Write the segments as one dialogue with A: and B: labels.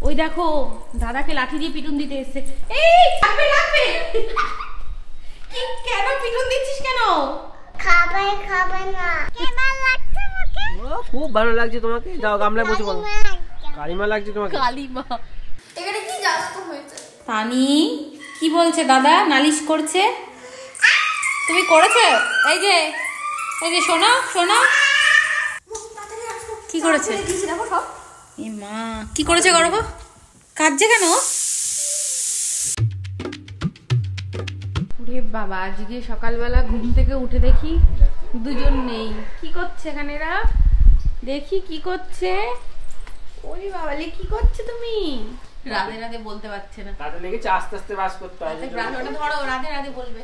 A: ওই দেখো দাদাকে লাঠি দিয়ে পিটুন দিতে এসেছে। এই লাগবে লাগবে, কি কেন পিটুন দিচ্ছিস কেন?
B: খাবে খাবে না, কেমন লাগছে আমাকে?
C: খুব ভালো লাগছে তোমাকে, যাও গামলায় বসে বলো। কালিমা লাগছে তোমাকে?
A: কালিমা।
B: এখানে কি জাস্ত হয়েছে?
A: তানি কি বলছে? দাদা নালিশ করছে। তুমি করেছো? এই যে শোনো শোনো, কি করেছে? এ মা, কি করেছে গর্ব? কাঁদছে কেন? ওরে বাবা, আজকে সকালবেলা ঘুম থেকে উঠে দেখি দুজন নেই। কি করছে এখানে এরা? দেখি কি করছে। ওরে বাবা, কি করছে তুমি? রাধে রাধে বলতে পারছে না,
C: তাতে লেগেছে, আস্তে আস্তে বাস করতে হয়।
A: ওটা ধরো, রাধে রাধে বলবে।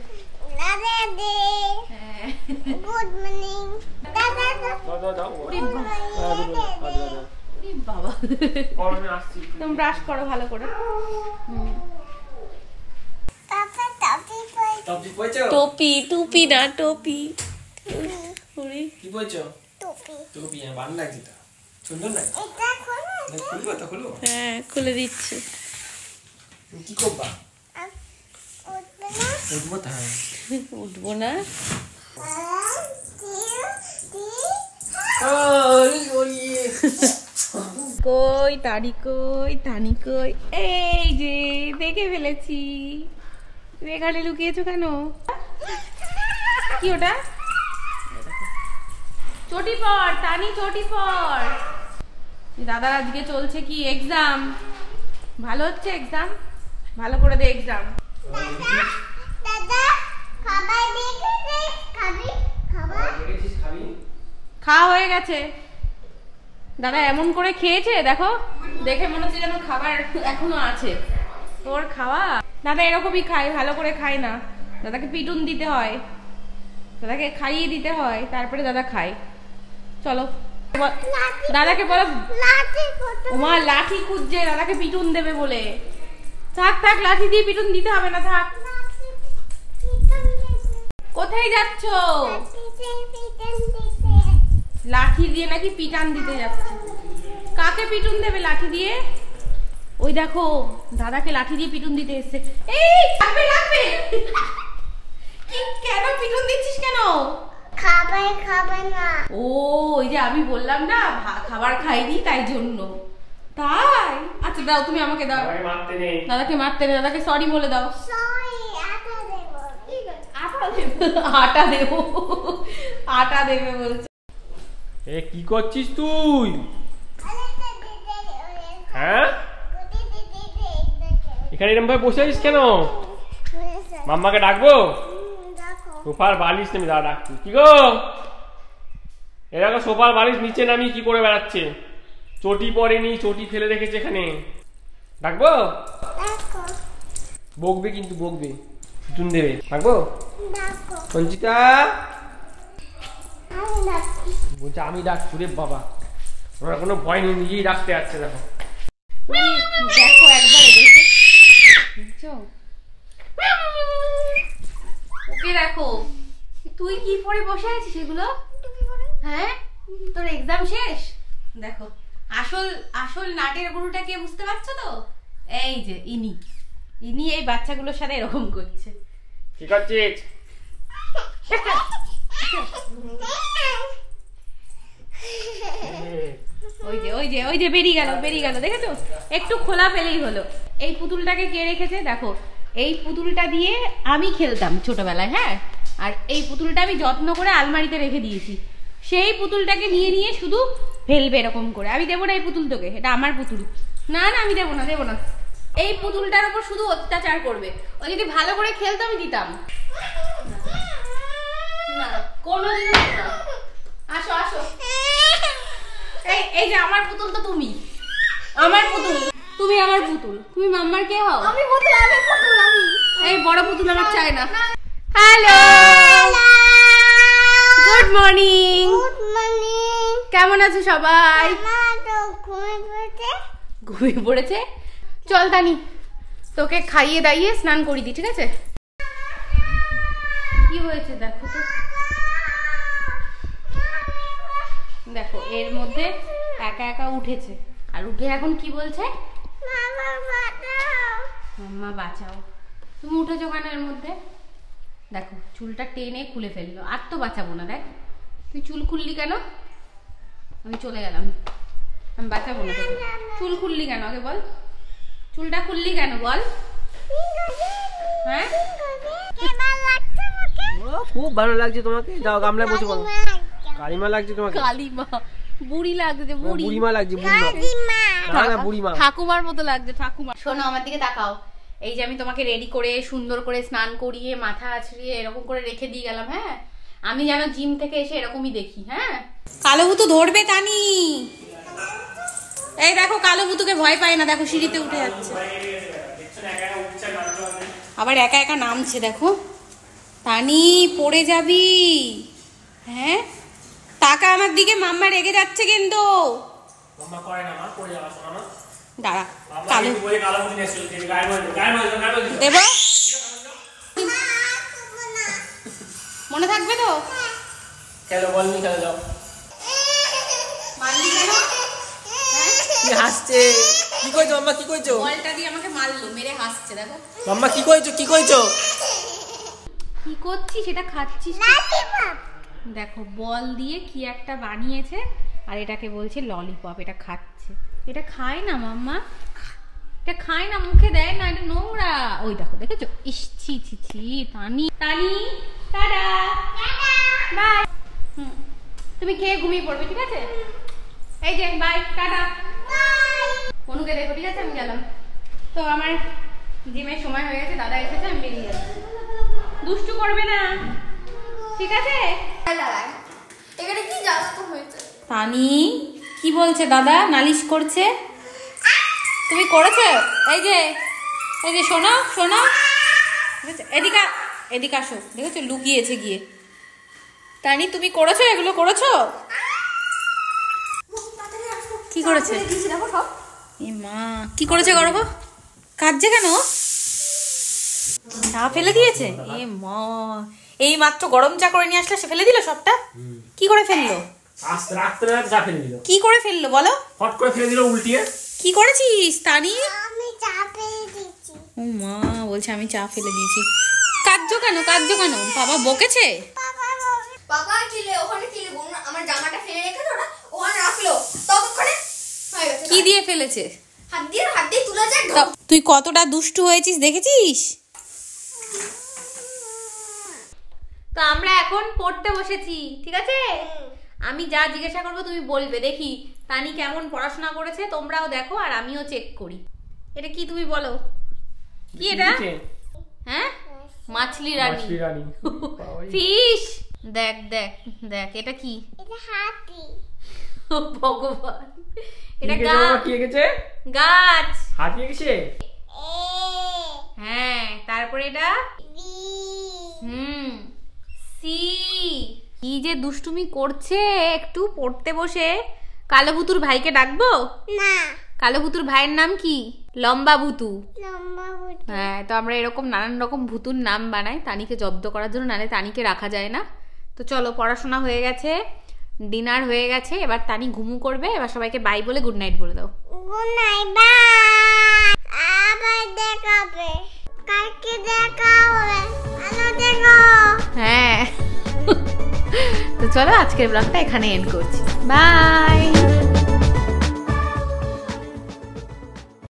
B: Radhe Radhe, good morning. দাদা
C: দাও দাও।
A: ওরে বাবা,
C: গরমে আসছি।
A: তুমি ব্রাশ করো ভালো করে।
B: পাপা টপি পরে।
C: টপি পরেছো?
A: টপি, টুপি না টপি। ওরে
C: কি পরেছো?
B: টপি।
C: টপি ভালো লাগছে তো, সুন্দর না?
B: এটা খোলো।
C: খুলবো তো, খুলবো।
A: হ্যাঁ খুলে দিচ্ছে।
C: কি করবা?
B: উঠবে না।
C: উঠবো তো। হ্যাঁ
A: উঠবো না।
B: 1 2 3।
A: কই তানি, কই তানি, কই? এই যে দেখে ফেলেছি। তুমি এখানে লুকিয়েছো কেন? কি ওটা? চটি পর তানি, চটি পর। দাদার আজকে চলছে কি এক্সাম, ভালো হচ্ছে এক্সাম, ভালো করে দে এক্সাম।
B: দাদা খাবার দেখে দে, খাবি? খাবার
C: দেখেছিস খাবি?
A: খাওয়া হয়ে গেছে। দাদা এমন করে খেয়েছে দেখো, দেখে মনে হচ্ছে যেন খাবার এখনো আছে। তোর খাওয়া, দাদা এরকমই খায়, ভালো করে খায় না। দাদাকে পিটুন দিতে হয়, দাদাকে খাইয়ে দিতে হয়, তারপরে দাদা খায়। চলো দাদাকে বলো।
B: লাঠি ফটো।
A: ওমা লাঠি খুঁজছে দাদাকে পিটুন দেবে বলে। থাক থাক, লাঠি দিয়ে পিটুন দিতে হবে না, থাক। কোথায় যাচ্ছ? লাঠি দিয়ে নাকি পিটান দিতে যাচ্ছে। কাকে পিটুন দেবে লাঠি দিয়ে? ওই দেখো দাদাকে লাঠি দিয়ে পিটুন দিতে এসেছে। এই লাগবে লাগবে, কি কেন পিটুন দিচ্ছিস কেন?
B: খাবে খাবে না।
A: ও ওই যে আমি বললাম না খাবার খাইনি তাই জন্য। তাই আচ্ছা দাও, তুমি আমাকে দাও।
C: আমাকে মারতে নেই।
A: দাদাকে মারতে নেই, দাদাকে সরি বলে দাও।
B: সরি, আটা দেব। ঠিক আছে,
A: আটা দেবো, আটা দেবো, আটা দেবে বলছে।
C: এ কি করছিস তুই? হ্যাঁ এখানে এরকম ভাবে বসে আছিস কেন? মাম্মাকে ডাকবো? সোফার বালিশ নেমে দাঁড়া ডাকছি। কি গো, এরকম সোফার বালিশ নিচে নামিয়ে কি করে বেড়াচ্ছে? চটি পরেনি, চটি ফেলে রেখেছে এখানে। ডাকবো? বকবে কিন্তু, বকবে, পিটুন দেবে। ডাকবো? সঞ্চিতা বলছে আমি ডাকছি। রে বাবা, ওরা কোনো ভয় নেই, নিজেই ডাকতে যাচ্ছে। দেখো
A: দেখো একবার দেখো, ওকে দেখো। তুই কি পরে বসে আছিস এগুলো? হ্যাঁ তোর এক্সাম শেষ? দেখো আসল আসল নাটের গুরুটা কে বুঝতে পারছো তো? এই যে ইনি, ইনি এই বাচ্চাগুলোর সাথে এরকম করছে।
C: কি করছিস?
A: ওই যে বেরিয়ে গেল দেখেছো? একটু খোলা পেলেই হলো। এই পুতুলটাকে কে রেখেছে দেখো। এই পুতুলটা দিয়ে আমি খেলতাম ছোটবেলায়, হ্যাঁ, আর এই পুতুলটা আমি যত্ন করে আলমারিতে রেখে দিয়েছি। সেই পুতুলটাকে নিয়ে নিয়ে শুধু ফেলবে এরকম করে। আমি দেবো না এই পুতুল তোকে, এটা আমার পুতুল। না না আমি দেবো না। এই পুতুলটার উপর শুধু অত্যাচার করবে। ও যদি ভালো করে খেলতো আমি দিতাম না, কোনো জিনিস না। আসো আসো, এই যে আমার পুতুল তো তুমি, আমার পুতুল তুমি, আমার পুতুল তুমি, মাম্মার কে হও?
B: আমি পুতুল, আমি পুতুল, আমি।
A: এই বড় পুতুল আমার চাই না। Hello, good morning.
B: Good morning.
A: কেমন আছো সবাই?
B: মা তো
A: ঘুমিয়ে পড়েছে। চল তানি তোকে খাইয়ে দাইয়ে স্নান করি দি, ঠিক আছে? কি হয়েছে দেখো তো, দেখো এর মধ্যে একা একা উঠেছে, আর উঠে এখন কি বলছে? মাম্মা বাঁচাও। তুমি উঠেছো কেন এর মধ্যে? দেখো চুলটা টেনে খুলে ফেললো। আর তো বাঁচাবো না। দেখ তুই চুল খুললি কেন? আমি চলে গেলাম, আমি বাঁচাবো না তোকে। চুল খুললি কেন আগে বল? চুলটা খুললি কেন বল? হ্যাঁ
C: খুব ভালো লাগছে তোমাকে। যাও গামলায় বসে বলো। কালিমা লাগছে তোমাকে?
A: কালিমা বুড়ি লাগছে।
C: বুড়িমা লাগছে। বুড়িমা না, বুড়িমা।
A: ঠাকুমার মতো লাগছে, ঠাকুমা। শোনো আমার দিকে তাকাও। এই যে আমি তোমাকে রেডি করে সুন্দর করে স্নান করিয়ে মাথা আছড়িয়ে এরকম করে রেখে দিয়ে গেলাম। হ্যাঁ আমি যেন জিম থেকে এসে এরকমই দেখি। হ্যাঁ কালো ভুতু ধরবে তানি। এই দেখো কালো ভুতুকে ভয় পায় না, দেখো সিঁড়িতে উঠে যাচ্ছে, আবার একা একা নামছে। দেখো তানি পড়ে যাবি। হ্যাঁ টাকা আমার দিকে, মাম্মা রেগে যাচ্ছে কিন্তু। দাঁড়া কালো দেব, মনে থাকবে তো? মারলি কেন?
C: হাসছে। কি কইছো মাম্মা? কি কইছো?
A: বলটা দিয়ে আমাকে মারলো, মেরে হাসছে। দেখো
C: মাম্মা কি কইছো? কি কইছো?
A: কি করছিস? সেটা খাচ্ছিস? দেখো বল দিয়ে কি একটা বানিয়েছে আর এটাকে বলছে ললিপপ। এটা খাচ্ছে। এটা খায় না মাম্মা, এটা খায় না, মুখে দেয় না, এটা নোংরা। ওই দেখো দেখেছো? ইস ছি ছি ছি। তানি তানি টাটা বাই। তুমি খেয়ে ঘুমিয়ে পড়বে, ঠিক আছে? এই যে বাই টাটা। অনুকে দেখো, ঠিক আছে? আমি গেলাম। তো আমার জিমের সময় হয়ে গেছে, দাদা এসেছে, আমি বেরিয়ে যাচ্ছি। দুষ্টু করবে না, ঠিক আছে? তানি কি বলছে? দাদা নালিশ করছে। তুমি করেছো? এই যে শোনো শোনো, এদিকে এদিকে আসো। দেখেছো লুকিয়েছে গিয়ে। তানি তুমি করেছো? এগুলো করেছো? কি করেছে? এ মা কি করেছে? গর্ব কাঁদছে কেন? চা ফেলে দিয়েছে? এ মা এই মাত্র গরম চা করে নিয়ে আসলে সে ফেলে দিল সবটা? কি করে ফেললো?
C: চা ফেলে দিল।
A: কি করে ফেললো বলো?
C: হট করে ফেলে দিল উল্টিয়ে। কি
A: করেছিস তানি?
B: আমি চা ফেলে দিয়েছি।
A: ও মা বলছে আমি চা ফেলে দিয়েছি। কাঁদছো কেন? কাঁদছো কেন? বাবা বকেছে?
D: বাবা কিলে ওখানে কিলে আমার জামাটা ফেলে রেখেছে, ওরা ওখানে রাখলো, ততক্ষণে হয়ে গেছে।
A: কি দিয়ে ফেলেছে?
D: হাত দিয়ে তুলেছে।
A: তুই কতটা দুষ্টু হয়েছিস দেখেছিস? তো আমরা এখন পড়তে বসেছি, ঠিক আছে? আমি যা জিজ্ঞাসা করবো তুমি বলবে। দেখি তানি কেমন পড়াশোনা করেছে, তোমরাও দেখো আর আমিও চেক করি। এটা কি তুমি বলো? কি এটা? হ্যাঁ মাছলি রানী, ফিশ। দেখ দেখ দেখ এটা কি?
B: এটা হাতি।
A: ও ভগবান, এটা
C: গাছ।
A: গাছ।
C: হাতি এসে
A: হ্যাঁ তারপরে এটা সি। কি যে দুষ্টুমি করছে একটু পড়তে বসে। কালো ভুতুর ভাইকে ডাকবো?
B: না।
A: কালো ভুতুর ভাইয়ের নাম কি? লম্বা ভুতু।
B: লম্বা ভুতু।
A: হ্যাঁ তো আমরা এরকম নানান রকম ভুতুর নাম বানাই তানিকে জব্দ করার জন্য, নাহলে তানিকে রাখা যায় না। তো চলো পড়াশোনা হয়ে গেছে, ডিনার হয়ে গেছে, এবার তানি ঘুমু করবে। এবার সবাইকে বাই বলে গুড নাইট বলে দাও।
B: Good night, bye. আবার দেখা হবে, কালকে দেখা হবে, আলো দেখো।
A: হ্যাঁ তো চলো আজকের ব্লগটা এখানে এন্ড করছি। বাই।